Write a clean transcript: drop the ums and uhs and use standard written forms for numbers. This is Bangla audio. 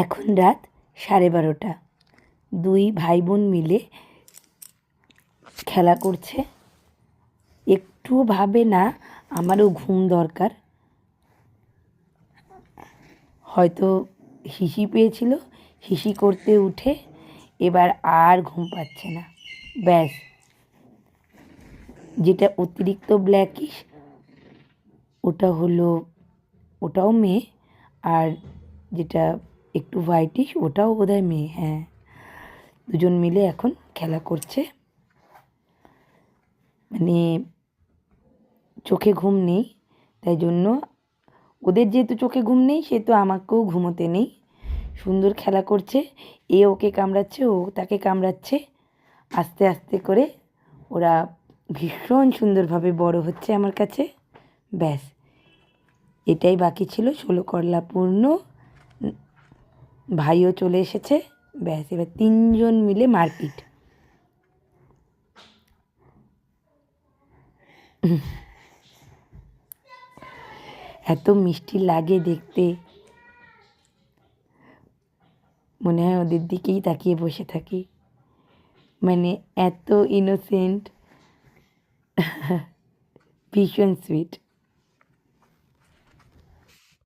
এখন রাত 12:30। দুই ভাই বোন মিলে খেলা করছে। একটুও ভাবে না আমারও ঘুম দরকার। হয়তো হিসি পেয়েছিল, হিসি করতে উঠে এবার আর ঘুম পাচ্ছে না। ব্যাস, যেটা অতিরিক্ত ব্ল্যাকিশ ওটাও মেয়ে, আর যেটা একটু হোয়াইটিশ ওটাও বোধহয় মেয়ে। হ্যাঁ, দুজন মিলে এখন খেলা করছে। মানে চোখে ঘুম নেই, তাই জন্য ওদের যেহেতু চোখে ঘুম নেই সেহেতু আমাকেও ঘুমোতে নেই। সুন্দর খেলা করছে, এ ওকে কামড়াচ্ছে, ও তাকে কামড়াচ্ছে। আস্তে আস্তে করে ওরা ভীষণ সুন্দরভাবে বড় হচ্ছে আমার কাছে। ব্যাস, এটাই বাকি ছিল। 16 করলা পূর্ণ, ভাইও চলে এসেছে। ব্যাস, এবার 3জন মিলে মারপিট। এত মিষ্টি লাগে দেখতে, মনে হয় ওদের দিকেই তাকিয়ে বসে থাকি। মানে এত ইনোসেন্ট, ভীষণ সুইট।